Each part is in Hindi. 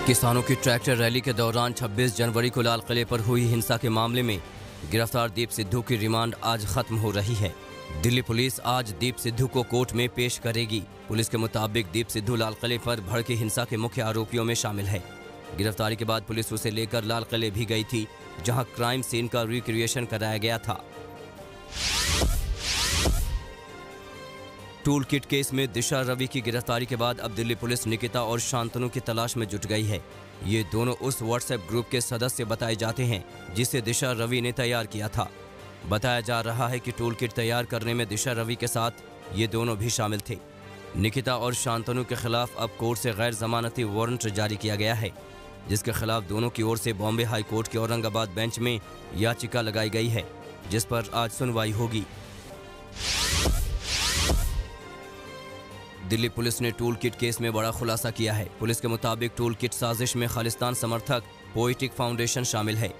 किसानों की ट्रैक्टर रैली के दौरान 26 जनवरी को लाल किले पर हुई हिंसा के मामले में गिरफ्तार दीप सिद्धू की रिमांड आज खत्म हो रही है। दिल्ली पुलिस आज दीप सिद्धू को कोर्ट में पेश करेगी। पुलिस के मुताबिक दीप सिद्धू लाल किले पर भड़की हिंसा के मुख्य आरोपियों में शामिल है। गिरफ्तारी के बाद पुलिस उसे लेकर लाल किले भी गई थी, जहां क्राइम सीन का रिक्रिएशन कराया गया था। टूल किट केस में दिशा रवि की गिरफ्तारी के बाद अब दिल्ली पुलिस निकिता और शांतनु की तलाश में जुट गई है। ये दोनों उस व्हाट्सएप ग्रुप के सदस्य बताए जाते हैं जिसे दिशा रवि ने तैयार किया था। बताया जा रहा है कि टूल किट तैयार करने में दिशा रवि के साथ ये दोनों भी शामिल थे। निकिता और शांतनु के खिलाफ अब कोर्ट से गैर जमानती वारंट जारी किया गया है, जिसके खिलाफ दोनों की ओर से बॉम्बे हाई कोर्ट के औरंगाबाद बेंच में याचिका लगाई गई है, जिस पर आज सुनवाई होगी। दिल्ली पुलिस ने टूल किट केस में बड़ा खुलासा किया है। पुलिस के मुताबिक टूल किट साजिश में खालिस्तान समर्थक पोएटिक फाउंडेशन शामिल है।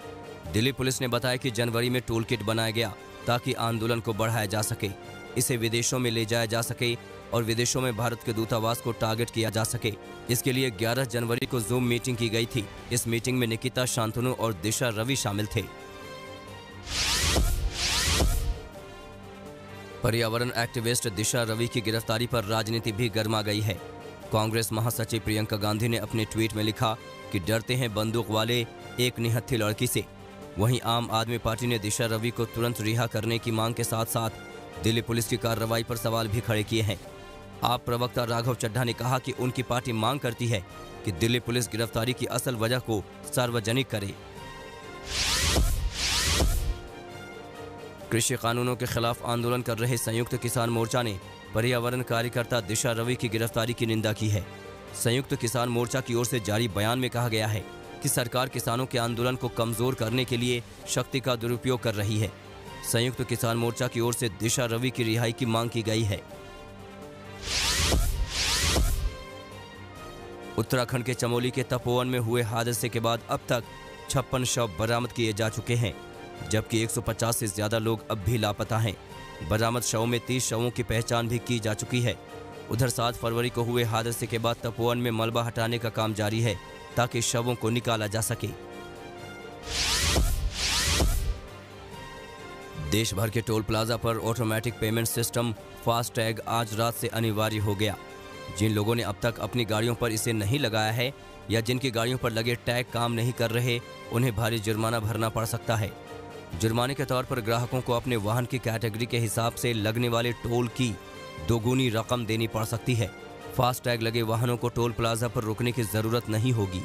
दिल्ली पुलिस ने बताया कि जनवरी में टूल किट बनाया गया ताकि आंदोलन को बढ़ाया जा सके, इसे विदेशों में ले जाया जा सके और विदेशों में भारत के दूतावास को टारगेट किया जा सके। इसके लिए 11 जनवरी को जूम मीटिंग की गई थी। इस मीटिंग में निकिता, शांतनु और दिशा रवि शामिल थे। पर्यावरण एक्टिविस्ट दिशा रवि की गिरफ्तारी पर राजनीति भी गर्मा गई है। कांग्रेस महासचिव प्रियंका गांधी ने अपने ट्वीट में लिखा कि डरते हैं बंदूक वाले एक निहत्थी लड़की से। वहीं आम आदमी पार्टी ने दिशा रवि को तुरंत रिहा करने की मांग के साथ साथ दिल्ली पुलिस की कार्रवाई पर सवाल भी खड़े किए हैं। आप प्रवक्ता राघव चड्ढा ने कहा कि उनकी पार्टी मांग करती है कि दिल्ली पुलिस गिरफ्तारी की असल वजह को सार्वजनिक करे। कृषि कानूनों के खिलाफ आंदोलन कर रहे संयुक्त किसान मोर्चा ने पर्यावरण कार्यकर्ता दिशा रवि की गिरफ्तारी की निंदा की है। संयुक्त किसान मोर्चा की ओर से जारी बयान में कहा गया है कि सरकार किसानों के आंदोलन को कमजोर करने के लिए शक्ति का दुरुपयोग कर रही है। संयुक्त किसान मोर्चा की ओर से दिशा रवि की रिहाई की मांग की गई है। उत्तराखंड के चमोली के तपोवन में हुए हादसे के बाद अब तक 56 शव बरामद किए जा चुके हैं, जबकि 150 से ज्यादा लोग अब भी लापता हैं। बरामद शवों में 30 शवों की पहचान भी की जा चुकी है। उधर 7 फरवरी को हुए हादसे के बाद तपोवन में मलबा हटाने का काम जारी है ताकि शवों को निकाला जा सके। देश भर के टोल प्लाजा पर ऑटोमेटिक पेमेंट सिस्टम फास्टैग आज रात से अनिवार्य हो गया। जिन लोगों ने अब तक अपनी गाड़ियों पर इसे नहीं लगाया है या जिनकी गाड़ियों पर लगे टैग काम नहीं कर रहे, उन्हें भारी जुर्माना भरना पड़ सकता है। जुर्माने के तौर पर ग्राहकों को अपने वाहन की कैटेगरी के हिसाब से लगने वाले टोल की दोगुनी रकम देनी पड़ सकती है। फास्टैग लगे वाहनों को टोल प्लाजा पर रुकने की जरूरत नहीं होगी।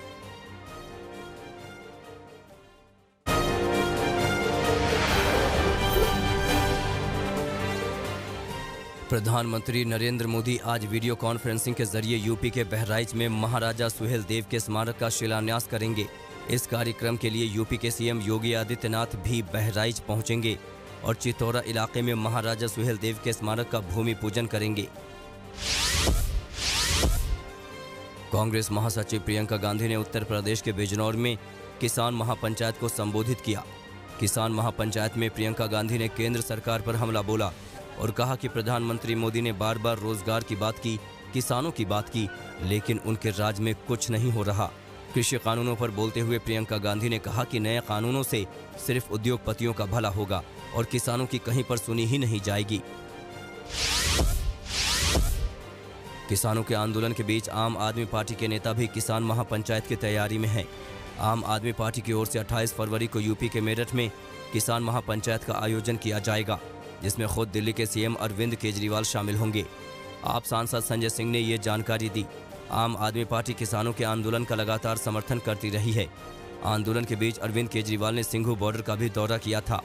प्रधानमंत्री नरेंद्र मोदी आज वीडियो कॉन्फ्रेंसिंग के जरिए यूपी के बहराइच में महाराजा सुहेल देव के स्मारक का शिलान्यास करेंगे। इस कार्यक्रम के लिए यूपी के सीएम योगी आदित्यनाथ भी बहराइच पहुंचेंगे और चितौरा इलाके में महाराजा सुहेल देव के स्मारक का भूमि पूजन करेंगे। कांग्रेस महासचिव प्रियंका गांधी ने उत्तर प्रदेश के बिजनौर में किसान महापंचायत को संबोधित किया। किसान महापंचायत में प्रियंका गांधी ने केंद्र सरकार पर हमला बोला और कहा कि प्रधानमंत्री मोदी ने बार बार रोजगार की बात की, किसानों की बात की, लेकिन उनके राज में कुछ नहीं हो रहा। कृषि कानूनों पर बोलते हुए प्रियंका गांधी ने कहा कि नए कानूनों से सिर्फ उद्योगपतियों का भला होगा और किसानों की कहीं पर सुनी ही नहीं जाएगी। किसानों के आंदोलन के बीच आम आदमी पार्टी के नेता भी किसान महापंचायत की तैयारी में हैं। आम आदमी पार्टी की ओर से 28 फरवरी को यूपी के मेरठ में किसान महापंचायत का आयोजन किया जाएगा, जिसमें खुद दिल्ली के सीएम अरविंद केजरीवाल शामिल होंगे। आप सांसद संजय सिंह ने ये जानकारी दी। आम आदमी पार्टी किसानों के आंदोलन का लगातार समर्थन करती रही है। आंदोलन के बीच अरविंद केजरीवाल ने सिंघू बॉर्डर का भी दौरा किया था।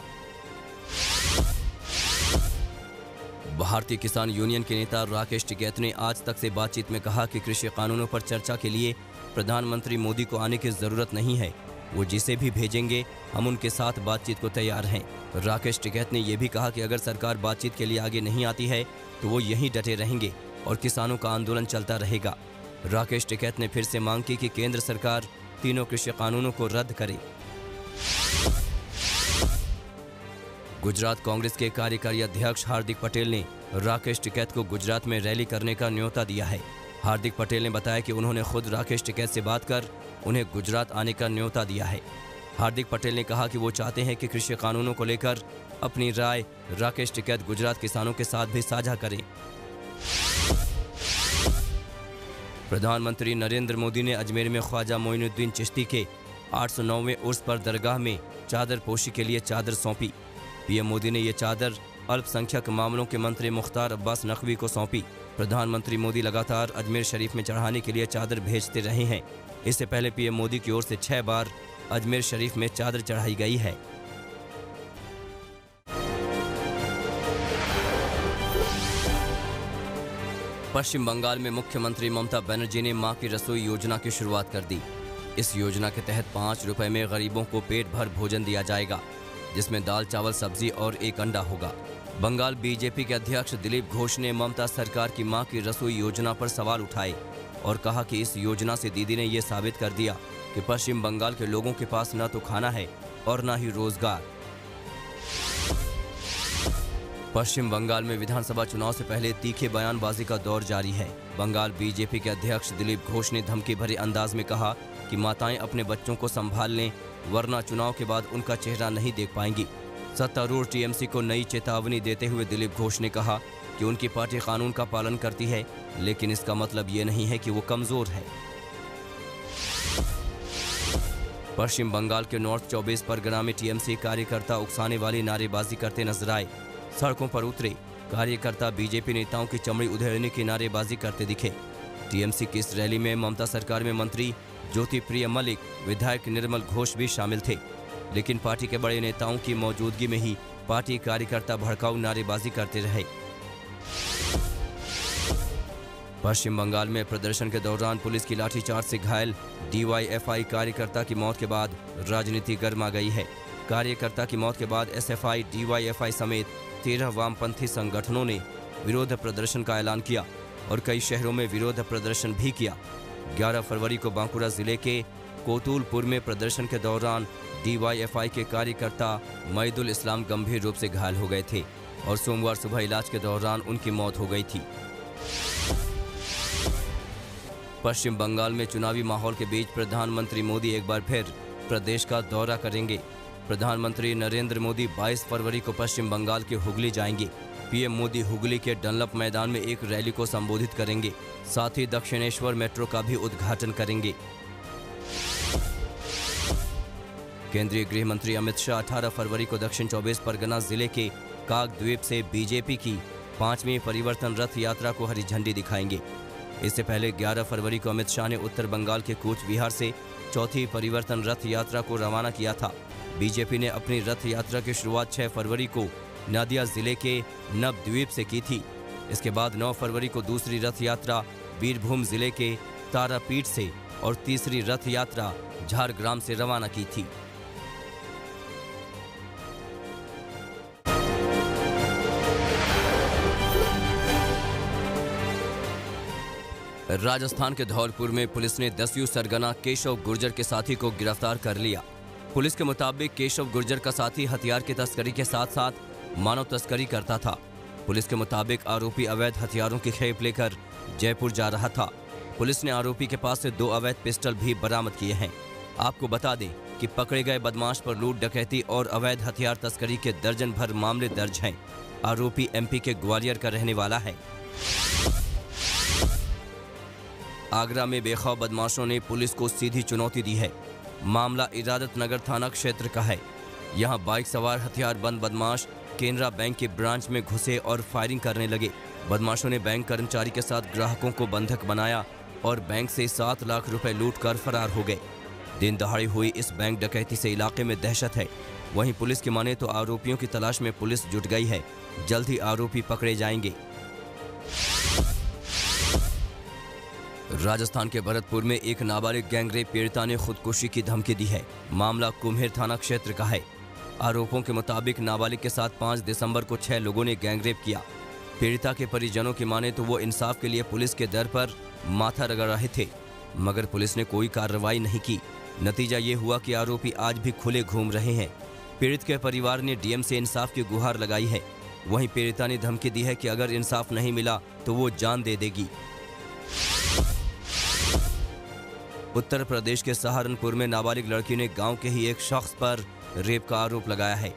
भारतीय किसान यूनियन के नेता राकेश टिकैत ने आज तक से बातचीत में कहा कि कृषि कानूनों पर चर्चा के लिए प्रधानमंत्री मोदी को आने की जरूरत नहीं है। वो जिसे भी भेजेंगे हम उनके साथ बातचीत को तैयार हैं। राकेश टिकैत ने यह भी कहा कि अगर सरकार बातचीत के लिए आगे नहीं आती है तो वो यहीं डटे रहेंगे और किसानों का आंदोलन चलता रहेगा। राकेश टिकैत ने फिर से मांग की कि केंद्र सरकार तीनों कृषि कानूनों को रद्द करे। गुजरात कांग्रेस के कार्यकारी अध्यक्ष हार्दिक पटेल ने राकेश टिकैत को गुजरात में रैली करने का न्योता दिया है। हार्दिक पटेल ने बताया कि उन्होंने खुद राकेश टिकैत से बात कर उन्हें गुजरात आने का न्योता दिया है। हार्दिक पटेल ने कहा कि वो चाहते हैं कि कृषि कानूनों को लेकर अपनी राय राकेश टिकैत गुजरात किसानों के साथ भी साझा करें। प्रधानमंत्री नरेंद्र मोदी ने अजमेर में ख्वाजा मोइनुद्दीन चिश्ती के 809वें उर्स पर दरगाह में चादर पोशी के लिए चादर सौंपी। पीएम मोदी ने ये चादर अल्पसंख्यक मामलों के मंत्री मुख्तार अब्बास नकवी को सौंपी। प्रधानमंत्री मोदी लगातार अजमेर शरीफ में चढ़ाने के लिए चादर भेजते रहे हैं। इससे पहले पीएम मोदी की ओर से 6 बार अजमेर शरीफ में चादर चढ़ाई गई है। पश्चिम बंगाल में मुख्यमंत्री ममता बनर्जी ने मां की रसोई योजना की शुरुआत कर दी। इस योजना के तहत 5 रुपए में गरीबों को पेट भर भोजन दिया जाएगा, जिसमें दाल, चावल, सब्जी और 1 अंडा होगा। बंगाल बीजेपी के अध्यक्ष दिलीप घोष ने ममता सरकार की मां की रसोई योजना पर सवाल उठाए और कहा कि इस योजना से दीदी ने यह साबित कर दिया कि पश्चिम बंगाल के लोगों के पास न तो खाना है और न ही रोजगार। पश्चिम बंगाल में विधानसभा चुनाव से पहले तीखे बयानबाजी का दौर जारी है। बंगाल बीजेपी के अध्यक्ष दिलीप घोष ने धमकी भरे अंदाज में कहा कि माताएं अपने बच्चों को संभाल लें, वरना चुनाव के बाद उनका चेहरा नहीं देख पाएंगी। सत्तारूढ़ टीएमसी को नई चेतावनी देते हुए दिलीप घोष ने कहा कि उनकी पार्टी कानून का पालन करती है, लेकिन इसका मतलब ये नहीं है कि वो कमजोर है। पश्चिम बंगाल के नॉर्थ 24 परगना में टीएमसी कार्यकर्ता उकसाने वाली नारेबाजी करते नजर आए। सड़कों पर उतरे कार्यकर्ता बीजेपी नेताओं की चमड़ी उधेड़ने की नारेबाजी करते दिखे। टीएमसी की इस रैली में ममता सरकार में मंत्री ज्योति प्रिय मलिक, विधायक निर्मल घोष भी शामिल थे, लेकिन पार्टी के बड़े नेताओं की मौजूदगी में ही पार्टी कार्यकर्ता भड़काऊ नारेबाजी करते रहे। पश्चिम बंगाल में प्रदर्शन के दौरान पुलिस की लाठीचार्ज से घायल डीवाईएफआई कार्यकर्ता की मौत के बाद राजनीति गर्मा गई है। कार्यकर्ता की मौत के बाद एसएफआई, डीवाईएफआई समेत 13 वामपंथी संगठनों ने विरोध प्रदर्शन का ऐलान किया और कई शहरों में विरोध प्रदर्शन भी किया। 11 फरवरी को बांकुरा जिले के कोतुलपुर में प्रदर्शन के दौरान डीवाईएफआई के कार्यकर्ता मईदुल इस्लाम गंभीर रूप से घायल हो गए थे और सोमवार सुबह इलाज के दौरान उनकी मौत हो गई थी। पश्चिम बंगाल में चुनावी माहौल के बीच प्रधानमंत्री मोदी एक बार फिर प्रदेश का दौरा करेंगे। प्रधानमंत्री नरेंद्र मोदी 22 फरवरी को पश्चिम बंगाल के हुगली जाएंगे। पीएम मोदी हुगली के डनलप मैदान में एक रैली को संबोधित करेंगे। साथ ही दक्षिणेश्वर मेट्रो का भी उद्घाटन करेंगे। केंद्रीय गृह मंत्री अमित शाह 18 फरवरी को दक्षिण 24 परगना जिले के काकद्वीप से बीजेपी की 5वीं परिवर्तन रथ यात्रा को हरी झंडी दिखाएंगे। इससे पहले 11 फरवरी को अमित शाह ने उत्तर बंगाल के कूच बिहार से 4थी परिवर्तन रथ यात्रा को रवाना किया था। बीजेपी ने अपनी रथ यात्रा की शुरुआत 6 फरवरी को नादिया जिले के नवद्वीप से की थी। इसके बाद 9 फरवरी को दूसरी रथ यात्रा बीरभूम जिले के तारापीठ से और तीसरी रथ यात्रा झारग्राम से रवाना की थी। राजस्थान के धौलपुर में पुलिस ने 10वीं सरगना केशव गुर्जर के साथी को गिरफ्तार कर लिया। पुलिस के मुताबिक केशव गुर्जर का साथी हथियार की तस्करी के साथ साथ मानव तस्करी करता था। पुलिस के मुताबिक आरोपी अवैध हथियारों की खेप लेकर जयपुर जा रहा था। पुलिस ने आरोपी के पास से 2 अवैध पिस्टल भी बरामद किए हैं। आपको बता दें कि पकड़े गए बदमाश पर लूट, डकैती और अवैध हथियार तस्करी के दर्जन भर मामले दर्ज हैं। आरोपी एमपी के ग्वालियर का रहने वाला है। आगरा में बेखौफ बदमाशों ने पुलिस को सीधी चुनौती दी है। मामला इरादत नगर थाना क्षेत्र का है। यहां बाइक सवार हथियारबंद बदमाश केनरा बैंक के ब्रांच में घुसे और फायरिंग करने लगे। बदमाशों ने बैंक कर्मचारी के साथ ग्राहकों को बंधक बनाया और बैंक से 7 लाख रुपए लूट कर फरार हो गए। दिन दहाड़े हुई इस बैंक डकैती से इलाके में दहशत है। वहीं पुलिस की माने तो आरोपियों की तलाश में पुलिस जुट गई है। जल्द ही आरोपी पकड़े जाएंगे। राजस्थान के भरतपुर में एक नाबालिग गैंगरेप पीड़िता ने खुदकुशी की धमकी दी है। मामला कुम्हेर थाना क्षेत्र का है। आरोपों के मुताबिक नाबालिग के साथ 5 दिसंबर को 6 लोगों ने गैंगरेप किया। पीड़िता के परिजनों की माने तो वो इंसाफ के लिए पुलिस के दर पर माथा रगड़ रहे थे, मगर पुलिस ने कोई कार्रवाई नहीं की। नतीजा ये हुआ कि आरोपी आज भी खुले घूम रहे हैं। पीड़ित के परिवार ने डीएम से इंसाफ की गुहार लगाई है। वहीं पीड़िता ने धमकी दी है कि अगर इंसाफ नहीं मिला तो वो जान दे देगी। उत्तर प्रदेश के सहारनपुर में नाबालिग लड़की ने गांव के ही एक शख्स पर रेप का आरोप लगाया है।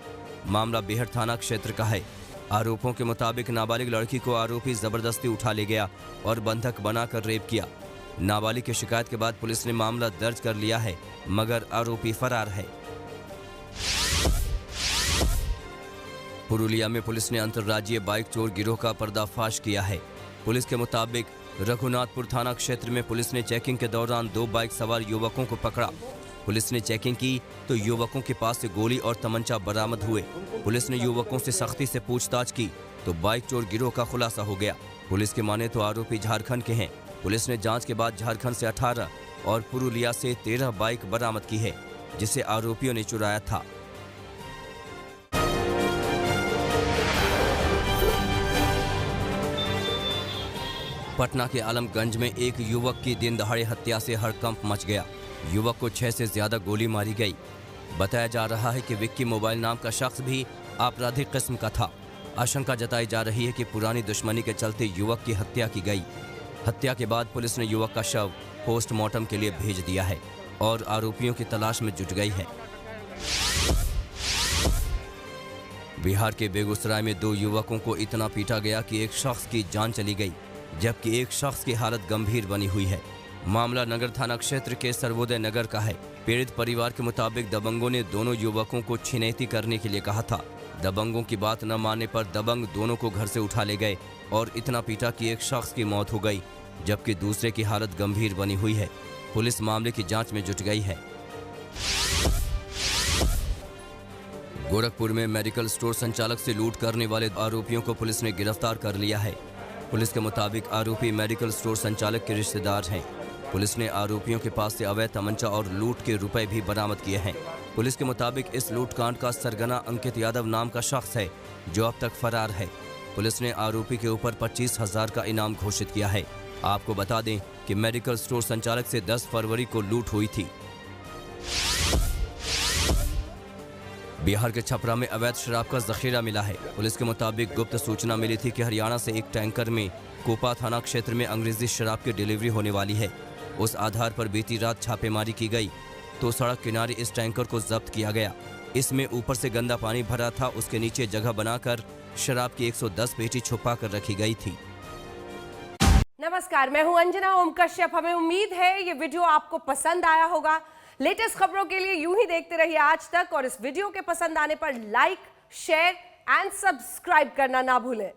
मामला बेहट थाना क्षेत्र का है। आरोपों के मुताबिक नाबालिग लड़की को आरोपी जबरदस्ती उठा ले गया और बंधक बनाकर रेप किया। नाबालिग की शिकायत के बाद पुलिस ने मामला दर्ज कर लिया है, मगर आरोपी फरार है। पुरुलिया में पुलिस ने अंतर्राज्यीय बाइक चोर गिरोह का पर्दाफाश किया है। पुलिस के मुताबिक रघुनाथपुर थाना क्षेत्र में पुलिस ने चेकिंग के दौरान 2 बाइक सवार युवकों को पकड़ा। पुलिस ने चेकिंग की तो युवकों के पास से गोली और तमंचा बरामद हुए। पुलिस ने युवकों से सख्ती से पूछताछ की तो बाइक चोर गिरोह का खुलासा हो गया। पुलिस के माने तो आरोपी झारखंड के हैं। पुलिस ने जांच के बाद झारखंड से 18 और पुरुलिया से 13 बाइक बरामद की है, जिसे आरोपियों ने चुराया था। पटना के आलमगंज में एक युवक की दिन दहाड़े हत्या से हड़कंप मच गया। युवक को 6 से ज्यादा गोली मारी गई। बताया जा रहा है कि विक्की मोबाइल नाम का शख्स भी आपराधिक किस्म का था। आशंका जताई जा रही है कि पुरानी दुश्मनी के चलते युवक की हत्या की गई। हत्या के बाद पुलिस ने युवक का शव पोस्टमार्टम के लिए भेज दिया है और आरोपियों की तलाश में जुट गई है। बिहार के बेगूसराय में 2 युवकों को इतना पीटा गया कि एक शख्स की जान चली गई, जबकि एक शख्स की हालत गंभीर बनी हुई है। मामला नगर थाना क्षेत्र के सर्वोदय नगर का है। पीड़ित परिवार के मुताबिक दबंगों ने दोनों युवकों को छिनैती करने के लिए कहा था। दबंगों की बात न मानने पर दबंग दोनों को घर से उठा ले गए और इतना पीटा कि एक शख्स की मौत हो गई, जबकि दूसरे की हालत गंभीर बनी हुई है। पुलिस मामले की जांच में जुट गई है। गोरखपुर में मेडिकल स्टोर संचालक से लूट करने वाले आरोपियों को पुलिस ने गिरफ्तार कर लिया है। पुलिस के मुताबिक आरोपी मेडिकल स्टोर संचालक के रिश्तेदार हैं। पुलिस ने आरोपियों के पास से अवैध तमंचा और लूट के रुपए भी बरामद किए हैं। पुलिस के मुताबिक इस लूटकांड का सरगना अंकित यादव नाम का शख्स है, जो अब तक फरार है। पुलिस ने आरोपी के ऊपर 25,000 का इनाम घोषित किया है। आपको बता दें कि मेडिकल स्टोर संचालक से 10 फरवरी को लूट हुई थी। बिहार के छपरा में अवैध शराब का जखीरा मिला है। पुलिस के मुताबिक गुप्त सूचना मिली थी कि हरियाणा से एक टैंकर में कोपा थाना क्षेत्र में अंग्रेजी शराब की डिलीवरी होने वाली है। उस आधार पर बीती रात छापेमारी की गई तो सड़क किनारे इस टैंकर को जब्त किया गया। इसमें ऊपर से गंदा पानी भरा था, उसके नीचे जगह बनाकर शराब की 110 पेटी छुपा कर रखी गई थी। नमस्कार, मैं हूं अंजना ओम कश्यप। हमें उम्मीद है ये वीडियो आपको पसंद आया होगा। लेटेस्ट खबरों के लिए यूं ही देखते रहिए आज तक और इस वीडियो के पसंद आने पर लाइक, शेयर एंड सब्सक्राइब करना ना भूलें।